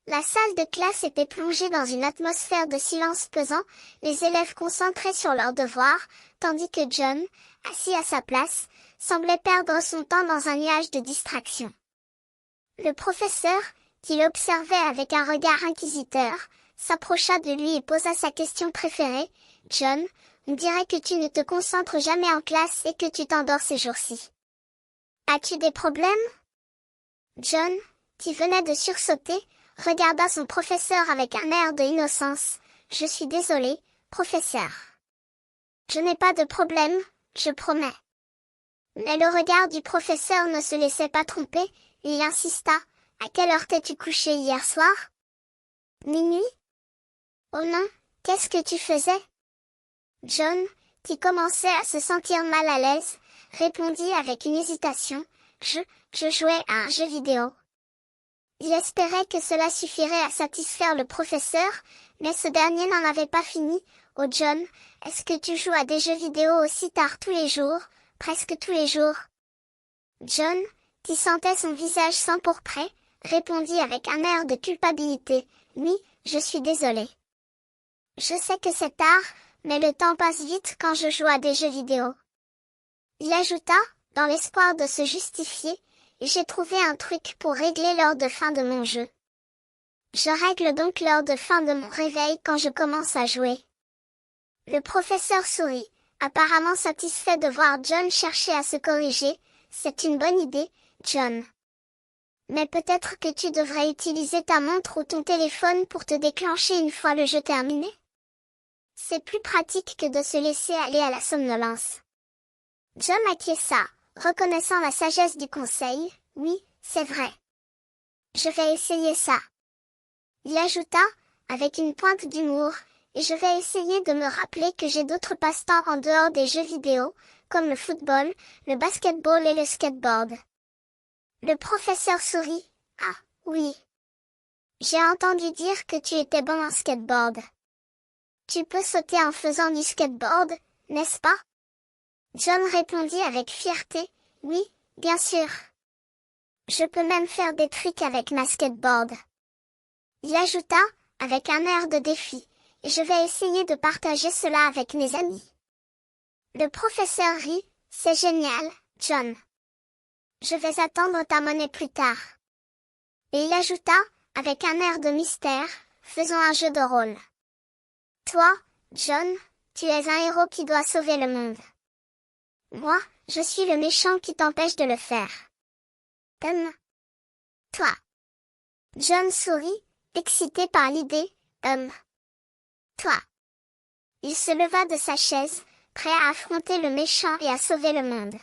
La salle de classe était plongée dans une atmosphère de silence pesant, les élèves concentrés sur leurs devoirs, tandis que John, assis à sa place, semblait perdre son temps dans un nuage de distraction. Le professeur, qui l'observait avec un regard inquisiteur, s'approcha de lui et posa sa question préférée. « John, on dirait que tu ne te concentres jamais en classe et que tu t'endors ces jours-ci. As-tu des problèmes ?» John, qui venait de sursauter, regarda son professeur avec un air de innocence. « Je suis désolé, professeur. Je n'ai pas de problème, je promets. » Mais le regard du professeur ne se laissait pas tromper, il insista. « À quelle heure t'es-tu couché hier soir? » « Minuit. »« Oh non, qu'est-ce que tu faisais ?» John, qui commençait à se sentir mal à l'aise, répondit avec une hésitation. « Je jouais à un jeu vidéo. » Il espérait que cela suffirait à satisfaire le professeur, mais ce dernier n'en avait pas fini. « Oh John, est-ce que tu joues à des jeux vidéo aussi tard tous les jours, presque tous les jours ?» John, qui sentait son visage s'empourprer, répondit avec un air de culpabilité. « Oui, je suis désolé. Je sais que c'est tard, mais le temps passe vite quand je joue à des jeux vidéo. » Il ajouta, dans l'espoir de se justifier, « J'ai trouvé un truc pour régler l'heure de fin de mon jeu. Je règle donc l'heure de fin de mon réveil quand je commence à jouer. » Le professeur sourit, apparemment satisfait de voir John chercher à se corriger. « C'est une bonne idée, John. Mais peut-être que tu devrais utiliser ta montre ou ton téléphone pour te déclencher une fois le jeu terminé. C'est plus pratique que de se laisser aller à la somnolence. » John acquiesça, reconnaissant la sagesse du conseil. « Oui, c'est vrai. Je vais essayer ça. » Il ajouta, avec une pointe d'humour, « Et je vais essayer de me rappeler que j'ai d'autres passe-temps en dehors des jeux vidéo, comme le football, le basketball et le skateboard. » Le professeur sourit. « Ah, oui. J'ai entendu dire que tu étais bon en skateboard. Tu peux sauter en faisant du skateboard, n'est-ce pas? » John répondit avec fierté. « Oui, bien sûr. Je peux même faire des tricks avec ma skateboard. » Il ajouta, avec un air de défi. « Et je vais essayer de partager cela avec mes amis. » Le professeur rit. « C'est génial, John. Je vais attendre ta monnaie plus tard. » Et il ajouta, avec un air de mystère, « Faisons un jeu de rôle. Toi, John, tu es un héros qui doit sauver le monde. Moi, je suis le méchant qui t'empêche de le faire. Toi. » John sourit, excité par l'idée. Toi. » Il se leva de sa chaise, prêt à affronter le méchant et à sauver le monde.